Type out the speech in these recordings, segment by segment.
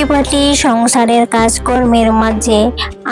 পরিপাটি সংসারের কাজকর্মের মাঝে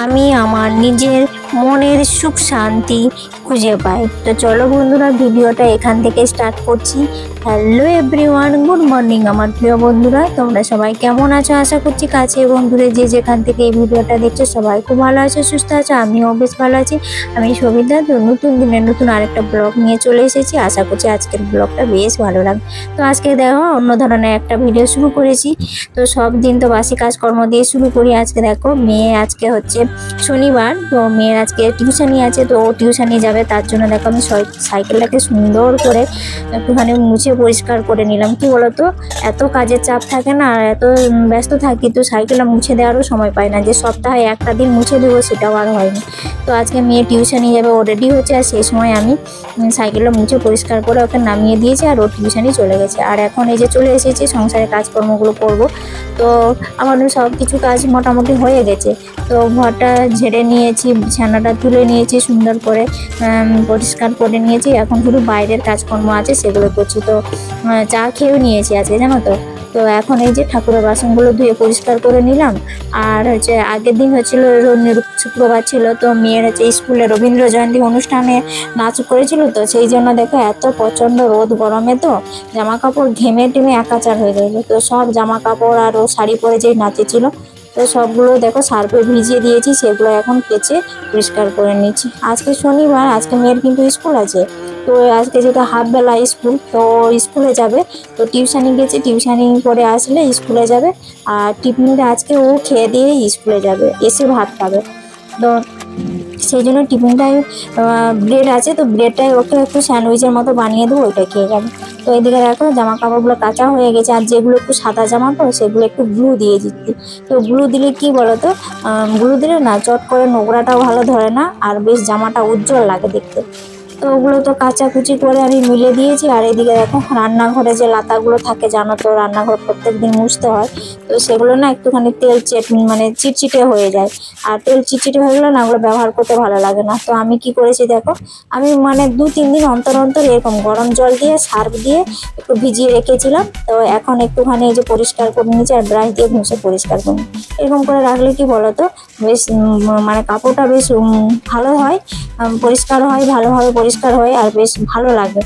আমি আমার নিজের মনের সুখ শান্তি খুঁজে পাই। তো চলো বন্ধুরা, ভিডিওটা এখান থেকে স্টার্ট করছি। হ্যালো এভরিওয়ান, গুড মর্নিং আমার প্রিয় বন্ধুরা, তোমরা সবাই কেমন আছো? আশা করছি কাছে এবং দূরে যে যেখান থেকে এই ভিডিওটা দেখছো সবাই খুব ভালো আছো, সুস্থ আছো। আমিও বেশ ভালো আছি। আমি সবিতা, তো নতুন দিনের নতুন আরেকটা ব্লগ নিয়ে চলে এসেছি। আশা করছি আজকের ব্লগটা বেশ ভালো লাগবে। তো আজকে দেখো অন্য ধরনের একটা ভিডিও শুরু করেছি। তো সব দিন তো বাসি কাজকর্ম দিয়ে শুরু করি। আজকে দেখো মেয়ে, আজকে হচ্ছে শনিবার, তো মেয়ের আজকে টিউশনি আছে, তো ও টিউশনি যাবে। তার জন্য দেখো আমি সাইকেলটাকে সুন্দর করে একটুখানি মুছে পরিষ্কার করে নিলাম। কি বলতো, এত কাজের চাপ থাকে না, আর এত ব্যস্ত থাকি, তো সাইকেলটা মুছে দেওয়ারও সময় পাই না। যে সপ্তাহে একটা দিন মুছে দেবো সেটাও আর হয়নি। তো আজকে মেয়ে টিউশনি যাবে, ও রেডি হচ্ছে, আর সেই সময় আমি সাইকেলটা মুছে পরিষ্কার করে ওকে নামিয়ে দিয়েছি, আর ও টিউশনি চলে গেছে। আর এখন এই যে চলে এসেছি, সংসারের কাজকর্মগুলো করব। তো আমাদের সব কিছু কাজ মোটামুটি হয়ে গেছে। তো ঘরটা ঝেড়ে নিয়েছি, বিছানাটা তুলে নিয়েছি, সুন্দর করে পরিষ্কার করে নিয়েছি। এখন শুধু বাইরের কাজকর্ম আছে, সেগুলো করছি। তো চা খেয়েও নিয়েছি আজকে, জানো তো। তো এখন এই যে ঠাকুরের বাসনগুলো ধুয়ে পরিষ্কার করে নিলাম। আর হচ্ছে আগের দিন হচ্ছিল শুক্রবার ছিল, তো মেয়ের হচ্ছে স্কুলে রবীন্দ্র জয়ন্তী অনুষ্ঠানে নাচ করেছিল। তো সেই জন্য দেখো এত প্রচণ্ড রোদ গরমে তো জামা কাপড় ঘেমে টেমে একাচার হয়ে গেছে। তো সব জামা কাপড় আর ও শাড়ি পরে যেই নাচেছিল, তো সবগুলো দেখো সার্ফে ভিজিয়ে দিয়েছি, সেগুলো এখন কেচে পরিষ্কার করে নিচ্ছি। আজকে শনিবার, আজকে মেয়ের কিন্তু স্কুল আছে। তো আজকে যেটা হাফ বেলা স্কুল, তো স্কুলে যাবে। তো টিউশনি গেছে, টিউশনি করে আসলে স্কুলে যাবে। আর টিফিনটা আজকে ও খেয়ে দিয়ে স্কুলে যাবে, এসে ভাত খাবে। তো সেই জন্য টিফিনটায় ব্রেড আছে, তো ব্রেডটাই ওকে একটু স্যান্ডউইচের মতো বানিয়ে দেবো, ওইটা খেয়ে যাবে। তো এদিকে দেখো জামা কাপড়গুলো কাঁচা হয়ে গেছে, আর যেগুলো একটু সাদা জামা তো সেগুলো একটু গ্লু দিয়ে দিচ্ছি। তো গ্লু দিলে কি বলো তো, গ্লু দিলে না চট করে নোংরাটাও ভালো ধরে না, আর বেশ জামাটা উজ্জ্বল লাগে দেখতে। তো ওগুলো তো কাচাকুচি করে আমি মিলে দিয়েছি। আর এদিকে দেখো রান্নাঘরে যে লাতাগুলো থাকে, জানো তো রান্নাঘর প্রত্যেকদিন মুছতে হয়। তো সেগুলো না একটুখানি তেল মানে চিটচিটে হয়ে যায়। আর তেল চিটচিটে হয়ে গেলে না ওগুলো ব্যবহার করতে ভালো লাগে না। তো আমি কি করেছি দেখো, আমি মানে 2-3 দিন অন্তর অন্তর এরকম গরম জল দিয়ে সার্ফ দিয়ে একটু ভিজিয়ে রেখেছিলাম। তো এখন একটুখানি এই যে পরিষ্কার করে নিয়েছি, আর ব্রাশ দিয়ে ঘষে পরিষ্কার করে এরকম করে রাখলে কি বলো তো, বেশ মানে কাপড়টা বেশ ভালো হয়, পরিষ্কার হয়, ভালোভাবে পরিষ্কার হয়, আর বেশ ভালো লাগে।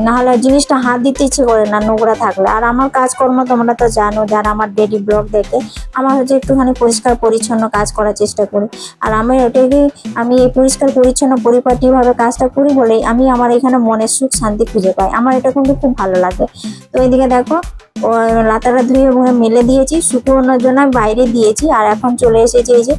নাহলে জিনিসটা হাত দিতে ইচ্ছে করে না নোংরা থাকলে। আর আমার কাজকর্ম তোমরা তো জানো, যারা আমার ডেইলি ব্লগ দেখে, আমার হচ্ছে একটুখানি পরিষ্কার পরিচ্ছন্ন কাজ করার চেষ্টা করি। আর আমি ওটাকে এই পরিষ্কার পরিচ্ছন্ন পরিপাটিভাবে কাজটা করি বলেই আমি আমার এখানে মনের সুখ শান্তি খুঁজে পাই। আমার এটা কিন্তু খুব ভালো লাগে। তো এইদিকে দেখো ও লাতাটা ধুয়ে মেলে দিয়েছি, শুকোনোর জন্য বাইরে দিয়েছি। আর এখন চলে এসেছি এই যে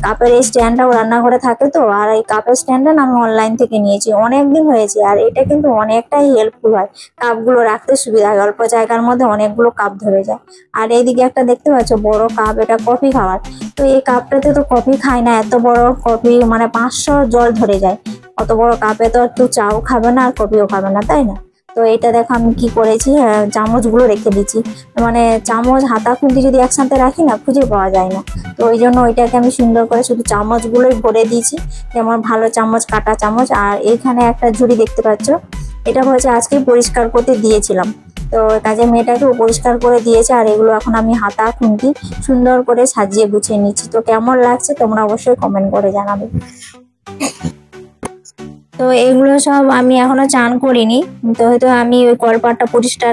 কাপের এই স্ট্যান্ডটাও রান্নাঘরে থাকে তো, আর এই কাপের স্ট্যান্ডটা না আমি অনলাইন থেকে নিয়েছি, অনেক দিন হয়েছে। আর এটা কিন্তু অনেকটাই হেল্পফুল হয়, কাপগুলো রাখতে সুবিধা হয়, অল্প জায়গার মধ্যে অনেকগুলো কাপ ধরে যায়। আর এইদিকে একটা দেখতে পাচ্ছ বড় কাপ, এটা কফি খাওয়ার। তো এই কাপটাতে তো কফি খায় না, এত বড় কফি মানে 500 জল ধরে যায়। অত বড় কাপে তো একটু চাও খাবে না আর কফিও খাবে না, তাই না? তো এটা দেখো আমি কি করেছি, চামচগুলো রেখে দিচ্ছি। মানে চামচ হাতা খুন্তি যদি একসাথে রাখি না, খুঁজে পাওয়া যায় না। তো ওই জন্য ওইটাকে আমি সুন্দর করে শুধু চামচগুলোই ভরে দিয়েছি, যেমন ভালো চামচ, কাটা চামচ। আর এইখানে একটা ঝুড়ি দেখতে পাচ্ছ, এটা হচ্ছে আজকে পরিষ্কার করতে দিয়েছিলাম। তো কাজে মেয়েটাকে পরিষ্কার করে দিয়েছে। আর এগুলো এখন আমি হাতা খুন্তি সুন্দর করে সাজিয়ে গুছিয়ে নিচ্ছি। তো কেমন লাগছে তোমরা অবশ্যই কমেন্ট করে জানাবে। তো এগুলো সব আমি এখনো চান করিনি। তো হয়তো আমি ওই কলপাটটা পরিষ্কার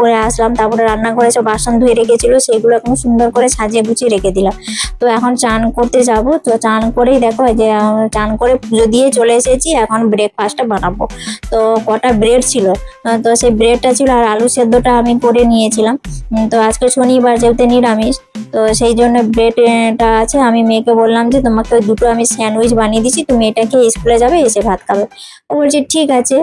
করে আসলাম, তারপরে রান্নাঘরে সব বাসন ধুয়ে রেখেছিল, সেগুলো এখন সুন্দর করে সাজিয়ে গুছিয়ে রেখে দিলাম। তো এখন চান করতে যাব। তো চান করেই দেখো যে চান করে পুজো দিয়ে চলে এসেছি, এখন ব্রেকফাস্টটা বানাবো। তো কটা ব্রেড ছিল, তো সেই ব্রেডটা ছিল, আর আলু সেদ্ধটা আমি করে নিয়েছিলাম। তো আজকে শনিবার যেহেতু নিরামিষ, তো সেই জন্য ব্রেডটা আছে। আমি মেয়েকে বললাম যে তোমাকে দুটো আমি স্যান্ডউইচ বানিয়ে দিচ্ছি, তুমি এটা খেয়ে স্কুলে যাবে, এসে ভাত খাবে। ও বলছে ঠিক আছে।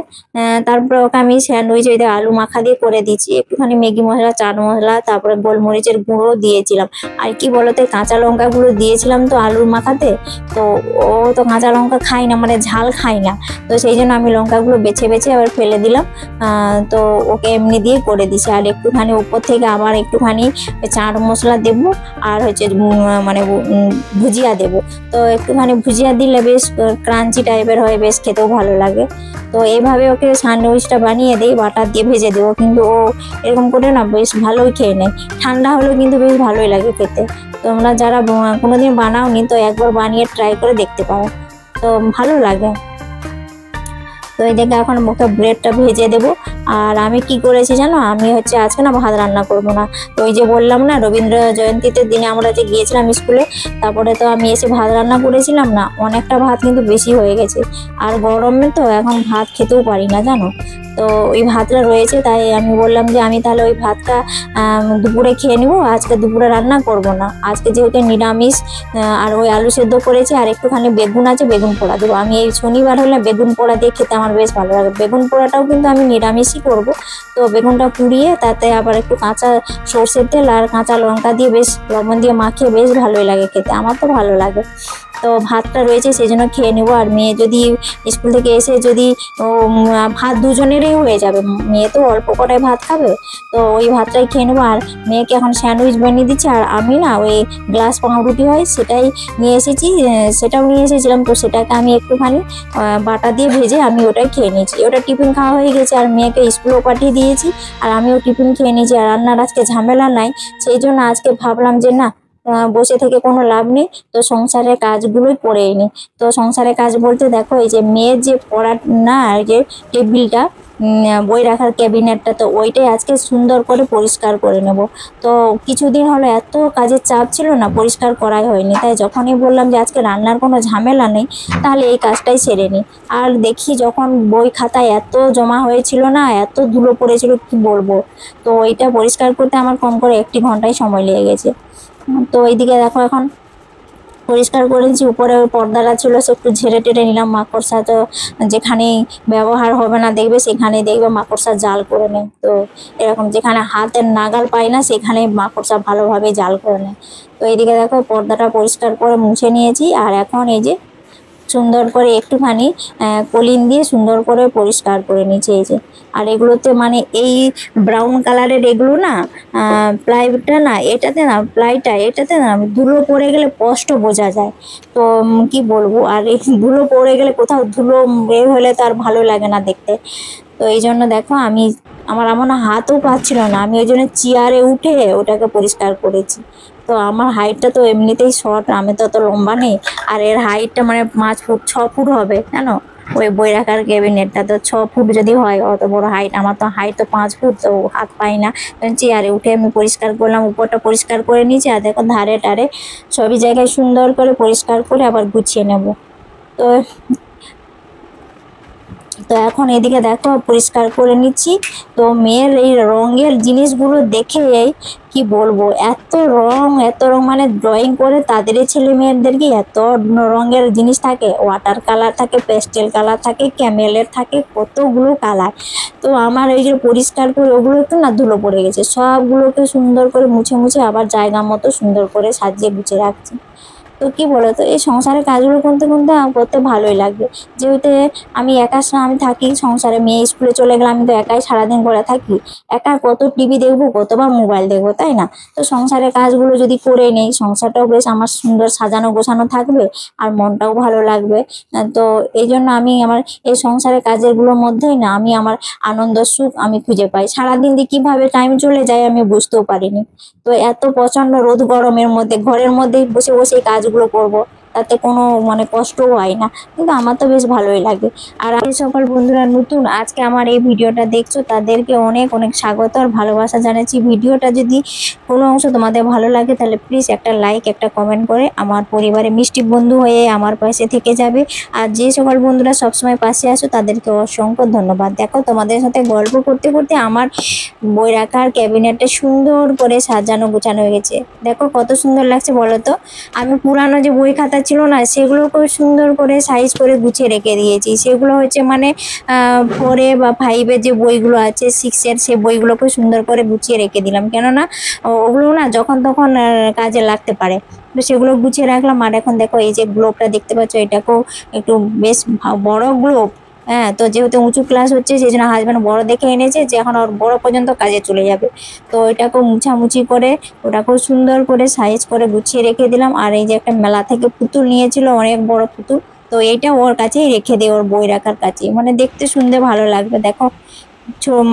তারপরে ওকে আমি স্যান্ডউইচ ওই আলু মাখা দিয়ে করে দিচ্ছি, একটুখানি ম্যাগি মশলা, চাট মশলা, তারপরে গোলমরিচের গুঁড়ো দিয়েছিলাম। আর কি বলতো, কাঁচা লঙ্কাগুলো দিয়েছিলাম তো আলুর মাখাতে। তো ও তো কাঁচা লঙ্কা খায় না, মানে ঝাল খায় না। তো সেই জন্য আমি লঙ্কাগুলো বেছে বেছে আবার ফেলে দিলাম। তো ওকে এমনি দিয়ে করে দিছি। আর একটুখানি উপর থেকে আবার একটুখানি চাট মশলা দেবো, আর হচ্ছে মানে ভুজিয়া দেবো। তো একটুখানি ভুজিয়া দিলে বেশ ক্রাঞ্চি টাইপের হয়, বেশ খেতে খেতেও ভালো লাগে। তো এইভাবে ওকে স্যান্ডউইচটা বানিয়ে দিই, বাটার দিয়ে ভেজে দেবো, কিন্তু ও এরকম করে না বেশ ভালোই খেয়ে নেয়। ঠান্ডা হলেও কিন্তু বেশ ভালোই লাগে খেতে। তোমরা যারা কোনোদিন বানাওনি তো একবার বানিয়ে ট্রাই করে দেখতে পারো, তো ভালো লাগে। তো এই দেখে এখন ওকে ব্রেডটা ভেজে দেবো। আর আমি কি করেছি জানো, আমি হচ্ছে আজকে না ভাত রান্না করব না। তো ওই যে বললাম না রবীন্দ্র জয়ন্তীতে দিনে আমরা যে গিয়েছিলাম স্কুলে, তারপরে তো আমি এসে ভাত রান্না করেছিলাম না, অনেকটা ভাত কিন্তু বেশি হয়ে গেছে। আর গরমে তো এখন ভাত খেতেও পারি না জানো। তো ওই ভাতটা রয়েছে, তাই আমি বললাম যে আমি তাহলে ওই ভাতটা দুপুরে খেয়ে নেবো, আজকে দুপুরে রান্না করব না। আজকে যেহেতু নিরামিষ, আর ওই আলু সেদ্ধ করেছি আর একটুখানি বেগুন আছে, বেগুন পোড়া দেবো। আমি এই শনিবার হলে বেগুন পোড়া দিয়ে খেতে আমার বেশ ভালো লাগে। বেগুন পোড়াটাও কিন্তু আমি নিরামিষই করব। তো বেগুনটা পুড়িয়ে তাতে আবার একটু কাঁচা সর্ষের তেল আর কাঁচা লঙ্কা দিয়ে বেশ লবণ দিয়ে মাখিয়ে বেশ ভালোই লাগে খেতে, আমার তো ভালো লাগে। তো ভাতটা রয়েছে সেই জন্য খেয়ে নেবো। আর মেয়ে যদি স্কুল থেকে এসে যদি ভাত দুজনেরই হয়ে যাবে, মেয়ে তো অল্প করে ভাত খাবে, তো ওই ভাতটাই খেয়ে নেবো। আর মেয়েকে এখন স্যান্ডউইচ বানিয়ে দিচ্ছি, আর আমি না ওই গ্লাস পাউরুটি হয় সেটাই নিয়ে এসেছি, সেটাও নিয়ে এসেছিলাম। তো সেটাকে আমি একটুখানি বাটা দিয়ে ভেজে আমি ওটাই খেয়ে নিয়েছি। ওটা টিফিন খাওয়া হয়ে গেছে, আর মেয়েকে স্কুলেও পাঠিয়ে দিয়েছি, আর আমিও টিফিন খেয়ে নিয়েছি। আর রান্নার আজকে ঝামেলা নাই, সেই জন্য আজকে ভাবলাম যে না, বসে থেকে কোনো লাভ নেই, তো সংসারের কাজগুলোই করেই নি। তো সংসারের কাজ বলতে দেখো, এই যে মেয়ের যে পড়ার না, এই যে টেবিলটা, বই রাখার ক্যাবিনেটটা, তো ওইটাই আজকে সুন্দর করে পরিষ্কার করে নেব। তো কিছুদিন হলো এত কাজের চাপ ছিল না, পরিষ্কার করাই হয়নি। তাই যখনই বললাম যে আজকে রান্নার কোনো ঝামেলা নেই, তাহলে এই কাজটাই সেরে নিই। আর দেখি যখন বই খাতায় এত জমা হয়েছিল না, এত ধুলো পড়েছিল কি বলবো। তো ওইটা পরিষ্কার করতে আমার কম করে 1 ঘন্টাই সময় লেগে গেছে। তো এইদিকে দেখো এখন পরিষ্কার করেছি, উপরে ওই পর্দাটা ছিল সে একটু ঝেড়ে টেড়ে নিলাম। মাকড়সা তো যেখানেই ব্যবহার হবে না দেখবে সেখানেই দেখবে মাকড়সা জাল করে নেয়। তো এরকম যেখানে হাতের নাগাল পায় না সেখানেই মাকড়সা ভালোভাবে জাল করে নেয়। তো এইদিকে দেখো পর্দাটা পরিষ্কার করে মুছে নিয়েছি, আর এখন এই যে সুন্দর করে একটুখানি কলিন দিয়ে সুন্দর করে পরিষ্কার করে নিয়েছি এই যে। আর এগুলোতে মানে এই ব্রাউন কালারের এগুলো না, প্লাইটা না, এটাতে না প্লাইটা, এটাতে না ধুলো পড়ে গেলে স্পষ্ট বোঝা যায়। তো কি বলবো, আর এই ধুলো পড়ে গেলে কোথাও ধুলো হলে তো আর ভালো লাগে না দেখতে। তো এই জন্য দেখো আমার এমন হাতও পাচ্ছিল না, আমি ওই জন্য চেয়ারে উঠে ওটাকে পরিষ্কার করেছি। তো আমার হাইটটা তো এমনিতেই শর্ট, আমি তো অত লম্বা নেই। আর এর হাইটটা মানে 5 ফুট 6 ফুট হবে জানো। ওই বই রাখার ক্যাবিনেটটা তো 6 ফুট যদি হয়, অত বড় হাইট, আমার তো হাইট তো 5 ফুট, তো হাত পাই না। চেয়ারে উঠে আমি পরিষ্কার করলাম, উপরটা পরিষ্কার করে নিয়েছি। আর দেখো ধারে টারে সবই জায়গায় সুন্দর করে পরিষ্কার করে আবার গুছিয়ে নেব। তো তো এখন এদিকে দেখো পরিষ্কার করে নিচ্ছি। তো মেয়ের এই রঙের জিনিসগুলো দেখে কি বলবো, এত রং মানে ড্রয়িং করে তাদের ছেলে মেয়েদেরকে এত রঙের জিনিস থাকে, ওয়াটার কালার থাকে, পেস্টেল কালার থাকে, ক্যামেলের থাকে, কতগুলো কালার। তো আমার এই যে পরিষ্কার করে ওগুলো একটু না ধুলো পড়ে গেছে, সবগুলোকে সুন্দর করে মুছে মুছে আবার জায়গা মতো সুন্দর করে সাজিয়ে গুছিয়ে রাখছি। তো কি বলো তো, এই সংসারের কাজগুলো করতে ভালোই লাগবে। যেহেতু আমি আমি থাকি সংসারে, মেয়ে স্কুলে চলে গেলে আমি তো একাই সারাদিন করে থাকি। একা কত টিভি দেখবো, কতবার মোবাইল দেখবো, তাই না? তো সংসারের কাজগুলো যদি করে নেই, সংসারটাও বেশ আমার সুন্দর সাজানো গোছানো থাকবে, আর মনটাও ভালো লাগবে। তো এই জন্য আমি আমার এই সংসারের কাজেরগুলোর মধ্যেই না আমি আমার আনন্দ সুখ আমি খুঁজে পাই। সারাদিন দিয়ে কিভাবে টাইম চলে যায় আমি বুঝতেও পারিনি। তো এত প্রচন্ড রোদ গরমের মধ্যে ঘরের মধ্যে বসে বসে কাজগুলো করব, তাতে কোনো মানে কষ্টও হয় না, কিন্তু আমার তো বেশ ভালোই লাগে। আর এই সকল বন্ধুরা নতুন আজকে আমার এই ভিডিওটা দেখছো তাদেরকে অনেক অনেক স্বাগত আর ভালোবাসা জানাচ্ছি। ভিডিওটা যদি কোনো অংশ তোমাদের ভালো লাগে তাহলে প্লিজ একটা লাইক একটা কমেন্ট করে আমার পরিবারে মিষ্টি বন্ধু হয়ে আমার পাশে থেকে যাবে। আর যে সকল বন্ধুরা সবসময় পাশে আসো তাদেরকে অসংখ্য ধন্যবাদ। দেখো তোমাদের সাথে গল্প করতে করতে আমার বই রাখার ক্যাবিনেটটা সুন্দর করে সাজানো গোছানো হয়ে গেছে। দেখো কত সুন্দর লাগছে বলো তো। আমি পুরানো যে বই খাতা ছিল না সেগুলোকে সুন্দর করে সাইজ করে গুছিয়ে রেখে দিয়েছি। সেগুলো হচ্ছে মানে 4 বা 5 যে বইগুলো আছে, 6 সে বইগুলোকে সুন্দর করে গুছিয়ে রেখে দিলাম, কেননা ওগুলো না যখন তখন কাজে লাগতে পারে। তো সেগুলো গুছিয়ে রাখলাম। আর এখন দেখো এই যে গ্লোবটা দেখতে পাচ্ছ, এটাকেও একটু বেশ বড় গ্লোব। হ্যাঁ, তো যেহেতু উঁচু ক্লাস হচ্ছে সেই জন্য হাজব্যান্ড বড় দেখে এনেছে, যে এখন ওর বড় পর্যন্ত কাজে চলে যাবে। তো এটাকেও মুছামুছি করে ওটাকেও সুন্দর করে সাইজ করে গুছিয়ে রেখে দিলাম। আর এই যে একটা মেলা থেকে পুতুল নিয়েছিল, অনেক বড় পুতুল, তো তো এইটা ওর কাছেই রেখে দিই, ওর বই রাখার কাছে, মানে দেখতে শুনতে ভালো লাগবে। দেখো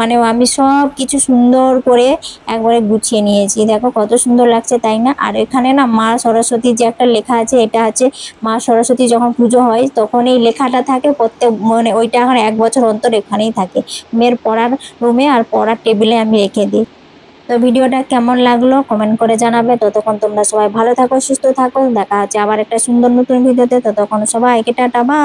মানে আমি সব কিছু সুন্দর করে একবারে গুছিয়ে নিয়েছি, দেখো কত সুন্দর লাগছে তাই না। আর এখানে না মা সরস্বতীর যে একটা লেখা আছে, এটা আছে মা সরস্বতী যখন পুজো হয় তখন এই লেখাটা থাকে প্রত্যেক, মানে ওইটা এখন 1 বছর অন্তর এখানেই থাকে মেয়ের পড়ার রুমে আর পড়ার টেবিলে আমি রেখে দিই। তো ভিডিওটা কেমন লাগলো কমেন্ট করে জানাবে। ততক্ষণ তোমরা সবাই ভালো থাকো, সুস্থ থাকো, দেখা হচ্ছে আবার একটা সুন্দর নতুন ভিডিওতে। ততক্ষণ সবাইকে টাটা, বাই।